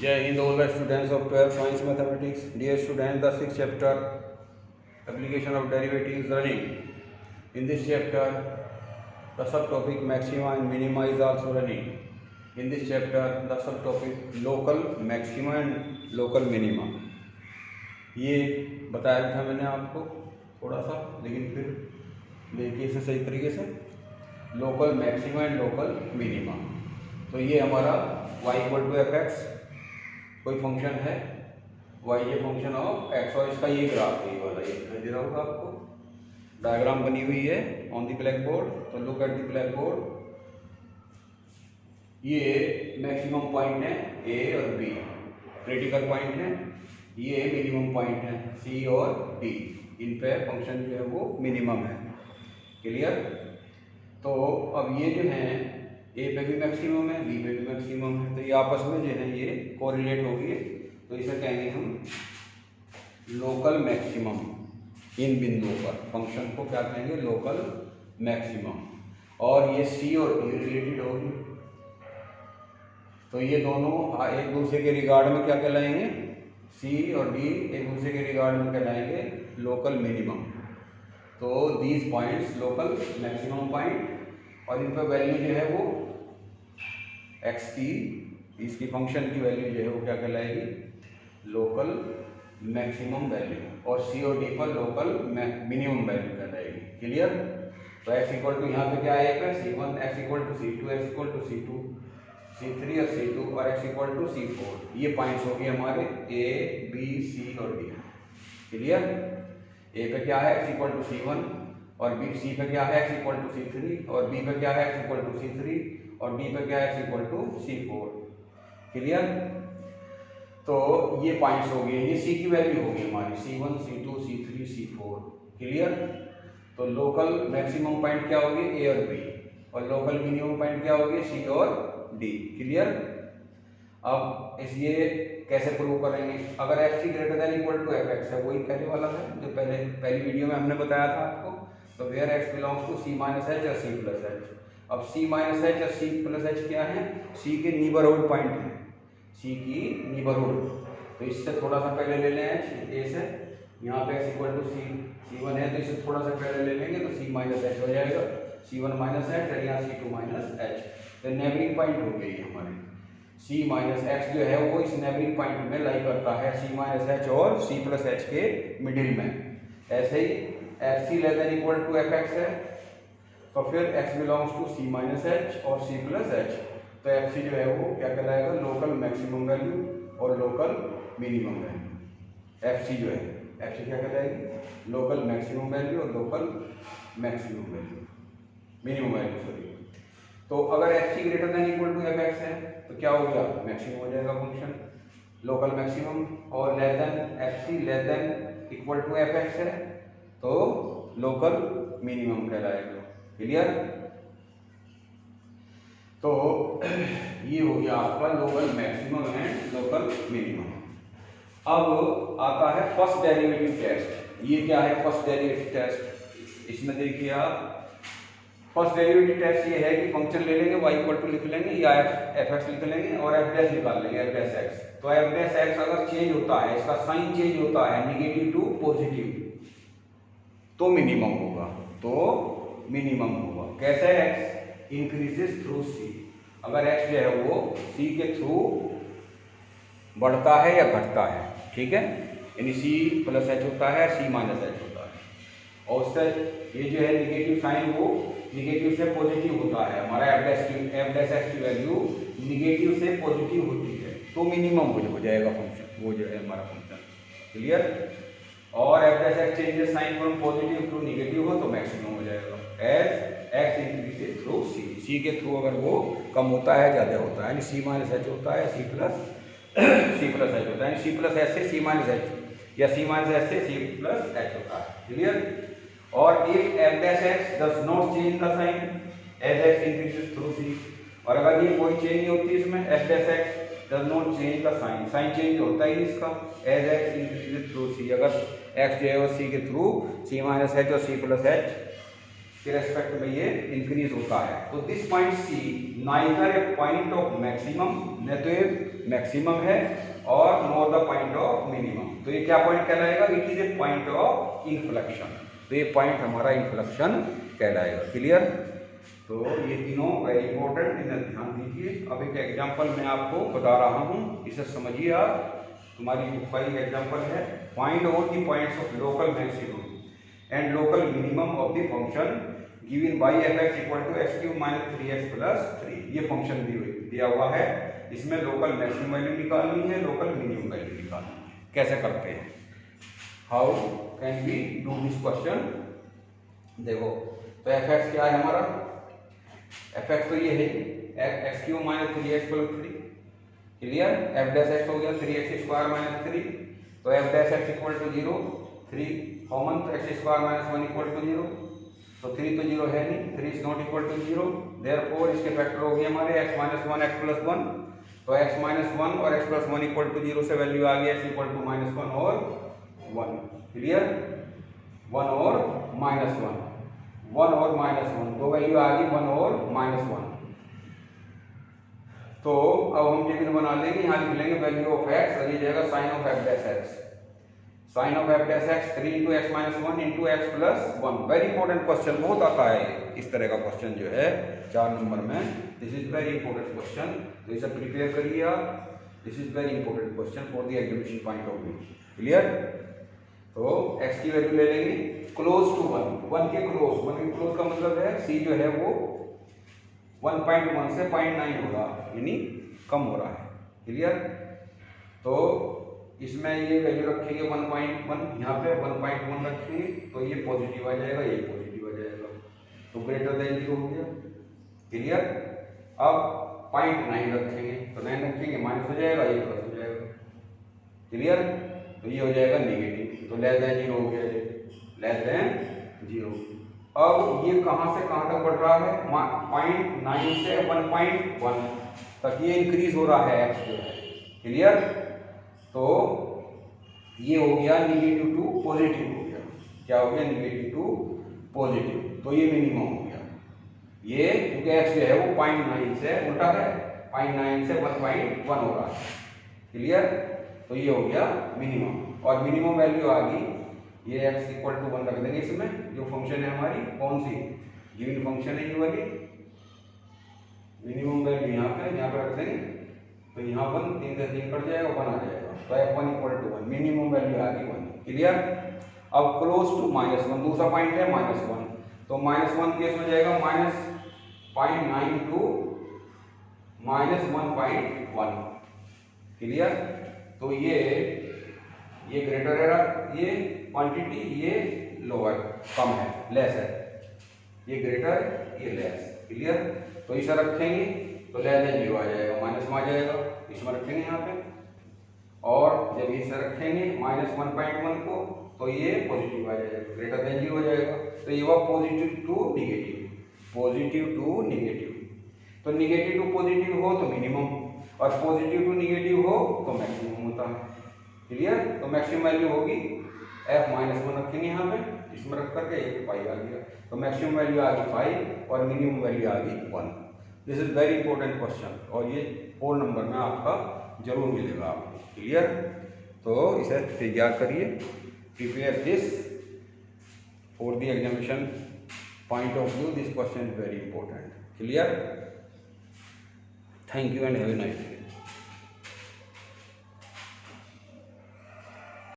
जय Hind all the students of 12th science mathematics. Dear students, the sixth chapter application of derivatives running. In this chapter, the subtopic maxima and minima is also running. In this chapter, the subtopic local maxima and local minima. ये बताया था मैंने आपको थोड़ा सा, लेकिन फिर देखिए इसे सही तरीके से। Local maxima and local minima, तो ये हमारा y equal to f x कोई फंक्शन है, y ये फंक्शन ऑफ x, और इसका ये ग्राफ ये वाला ये दिखाई दे रहा होगा आपको, डायग्राम बनी हुई है ऑन द ब्लैक बोर्ड। तो look at the black board. ये मैक्सिमम पॉइंट है a और b, क्रिटिकल पॉइंट है, ये मिनिमम पॉइंट है c और d, इन पे फंक्शन जो है वो मिनिमम है। क्लियर? तो अब ये जो है ए पे भी मैक्सिमम है, बी पे भी मैक्सिमम है, तो ये आपस में जो है ये कोरिलेट होगी, तो इसे कहेंगे हम लोकल मैक्सिमम। इन बिंदुओं पर फंक्शन को क्या कहेंगे? Local maximum. और ये सी और डी रिलेटेड होगी, तो ये दोनों एक दूसरे के रिगार्ड में क्या कहलाएंगे? सी और डी एक दूसरे के रिगार्ड में कहलाएंगे लोकल मिनिमम। तो these points local maximum point, और इन पर वैल्यू जो है वो एक्स की, इसकी फंक्शन की वैल्यू जो है वो क्या कहलाएगी? लोकल मैक्सिमम वैल्यू, और सी और डी पर लोकल मिनिमम वैल्यू कहलाएगी। क्लियर? तो एक्स इक्वल टू यहाँ पे क्या है? C1, x equal to C2, x equal to C2, C3 और C2, और एक्स इक्वल टू C4। ये पॉइंट्स हो गए हमारे ए, बी, सी और डी। क्लियर? ए पे क्या है? एक्स इक्वल टू C1, और बी, सी पे क्या है? एक्स इक्वल टू C3, और बी पे क्या है? एक्स इक्वल टू C3, और डी पे क्या है? X equal to C4। Clear? तो ये पॉइंट्स हो गए, ये सी की वैल्यू होगी हमारी C1, C2, C3, C4। Clear? तो लोकल मैक्सिमम पॉइंट क्या होगी? ए और बी, और लोकल मिनिमम पॉइंट क्या होगी? सी और डी। क्लियर? अब इस ये कैसे प्रूव करेंगे? अगर f c greater than equal to f x है, वही पहले वाला है जो पहली वीडियो में हमने बताया था आपको। तो where x belongs to c minus h और सी प्लस एच। अब सी माइनस एच और सी प्लस एच क्या है? सी के नीबरहुड पॉइंट है, सी की नीबरहुड। तो इससे थोड़ा सा पहले ले लें एच, ए से, यहाँ पे एक्स इक्वल टू C1 है, तो इससे थोड़ा सा पहले ले लेंगे तो सी माइनस एच हो जाएगा, C1 माइनस एच, और यहाँ C2 माइनस एच। तो नेबरिंग पॉइंट हो गई हमारी। सी माइनस एक्स जो है वो इस नेबरिंग पॉइंट में लाई करता है, सी माइनस एच और सी प्लस एच के मिडिल में। ऐसे ही f c less than equal to f x है, तो फिर x belongs to c minus h और सी प्लस एच। तो एफ सी जो है वो क्या कहलाएगा? लोकल मैक्सिमम वैल्यू और local minimum value. F c जो है, एफ सी क्या कहलाएगी? लोकल मैक्सिमम वैल्यू और local maximum value, minimum value sorry. तो अगर f c greater than equal to f x है तो क्या हो गया? मैक्सिमम हो जाएगा फंक्शन, लोकल मैक्सिमम। और less than f c less than equal to f x है तो लोकल मिनिमम कहलाएगा। क्लियर? तो ये हो गया आपका local maximum and local minimum. अब आता है फर्स्ट डेरिवेटिव टेस्ट। ये क्या है फर्स्ट डेरिवेटिव टेस्ट? इसमें देखिए आप, फर्स्ट डेरिवेटिव टेस्ट ये है कि फंक्शन ले लेंगे, y इक्वल टू लिख लेंगे या एफ एक्स लिख लेंगे, और एफ डैश निकाल लेंगे, एफ डैश एक्स। तो एफ डैश एक्स अगर चेंज होता है, इसका साइन चेंज होता है निगेटिव टू पॉजिटिव, तो मिनिमम होगा, तो मिनिमम होगा। कैसे? X increases through c. अगर एक्स जो है वो सी के थ्रू बढ़ता है या घटता है, ठीक है, यानी सी प्लस एच होता है, सी माइनस एच होता है, और उससे ये जो है निगेटिव साइन वो निगेटिव से पॉजिटिव होता है, हमारा एफ डैश एक्स की वैल्यू निगेटिव से पॉजिटिव होती है, तो मिनिमम हो जाएगा फंक्शन, वो जो है हमारा फंक्शन। क्लियर? और F dash X changes sign from positive to negative हो तो मैक्सिमम हो जाएगा। As x increases through C, C के थ्रू अगर वो कम होता है ज़्यादा होता है, यानी सी माइनस एच होता है, सी प्लस एच होता है, सी प्लस एच से सी माइनस एच, या सी माइनस एच से सी प्लस एच होता है। क्लियर? और if f dash x does not change the sign as x increases through c, और अगर ये कोई चेंज नहीं होती इसमें, f dash x does not change the sign, sign change होता ही इसका, as x increases through c, अगर एक्स जो है वो सी के थ्रू सी माइनस एच और सी प्लस एच के रेस्पेक्ट में ये इंक्रीज होता है। तो this point c neither a point of maximum, न तो ये मैक्सिमम है और nor the point of minimum. तो ये क्या पॉइंट कहलाएगा? It is a point of inflection. तो ये पॉइंट हमारा इन्फ्लेक्शन कहलाएगा। क्लियर? तो ये तीनों वेरी इंपॉर्टेंट, इन्हें ध्यान दीजिए। अब एक एग्जाम्पल मैं आपको बता रहा हूँ, इसे समझिए आप। तुम्हारी बुक का ही एग्जाम्पल है। Find out the points of local maximum and local minimum of the function given by f(x) equal to x³ - 3x + 3। ये फंक्शन दिया हुआ है, इसमें लोकल मैक्सिमम वैल्यू निकालनी है, लोकल मिनिमम वैल्यू निकालनी है। कैसे करते हैं? How can we do this question? देखो, तो f(x) क्या है हमारा? f(x) तो ये है x³ - 3x + 3। क्लियर? f' हो गया 3x² - 3। तो f' इक्वल टू 0, 3 कॉमन, तो x² - 1 इक्वल टू 0। तो 3 तो 0 है नहीं, 3 is not equal to 0। Therefore इसके फैक्टर हो गए हमारे x - 1 x + 1। तो x - 1 और x + 1 इक्वल टू 0 से वैल्यू आ गई x इक्वल टू -1 और 1। क्लियर? 1 और -1, 1 और -1, दो वैल्यू आ गई 1 और -1। तो अब हम टेबल बना लेंगे, यहाँ लिख लेंगे वैल्यू ऑफ x और ये जाएगा sign of f'(x). Sign of f'(x) 3 × x - 1 × x + 1। Very important question, बहुत आता है इस तरह का क्वेश्चन जो है 4 नंबर में। This is very important question, तो इसे प्रिपेयर करिए आप। This is very important question for the examination point of view. Clear? तो x की वैल्यू ले लेंगे क्लोज टू 1, 1 के क्लोज का मतलब है c जो है वो 1.1 से 0.9 होगा, यानी कम हो रहा है। क्लियर? तो इसमें ये वैल्यू रखेंगे 1.1, यहाँ पे 1.1 रखेंगे तो ये पॉजिटिव आ जाएगा, ये पॉजिटिव आ जाएगा, तो ग्रेटर देन 0 हो गया। क्लियर? अब 0.9 रखेंगे तो 9 रखेंगे माइनस हो जाएगा, ये प्लस हो जाएगा। क्लियर? तो ये हो जाएगा नेगेटिव, तो लेस देन 0 हो गया, ये लेस देन 0। अब ये कहाँ से कहाँ तक बढ़ रहा है? 0.9 से 1.1 तक ये इंक्रीज हो रहा है x जो है। क्लियर? तो ये हो गया नेगेटिव टू पॉजिटिव हो गया। क्या हो गया? Negative to positive. तो ये मिनिमम हो गया। ये क्योंकि x जो है वो 0.9 से उल्टा है, 0.9 से 1.1 हो रहा है। क्लियर? तो ये हो गया मिनिमम, और मिनिमम वैल्यू आ गई ये x इक्वल टू 1 रख देंगे इसमें। जो फंक्शन है हमारी कौन सी गिवन फंक्शन है ये वाली, मिनिमम वैल्यू यहाँ पे रख देंगे। तो यहाँ 1 3 से 3 कट जाएगा, 1 आ जाएगा। तो f1 equal to 1, minimum value आ गई 1। क्लियर? अब क्लोज टू -1, दूसरा पॉइंट है -1, तो -1 केस में जाएगा -0.9 टू -1.1। क्लियर? तो ये ग्रेटर है, ये क्वांटिटी, ये लोअर कम है, लेस है, ये ग्रेटर, ये लेस। क्लियर? तो इसे रखेंगे तो लेस देन 0 आ जाएगा, माइनस में आ जाएगा, इसमें रखेंगे यहाँ पे। और जब इसे रखेंगे -1.1 को तो ये पॉजिटिव आ जाएगा, ग्रेटर देन 0 हो जाएगा। तो ये हुआ positive to negative, positive to negative. तो नेगेटिव टू पॉजिटिव हो तो मिनिमम, और पॉजिटिव टू नेगेटिव हो तो मैक्सिमम होता है। क्लियर? तो मैक्सिमम वैल्यू होगी f-1 रखेंगे यहाँ पे, इसमें रख करके एक पाई आ गया, तो मैक्सिमम वैल्यू आ गई 5 और मिनिमम वैल्यू आ गई 1। This is very important question, और ये 4 नंबर में आपका जरूर मिलेगा आपको। क्लियर? तो इसे तैयार करिए, prepare this for the examination point of view. This question is very important. Clear? Thank you and have a nice day.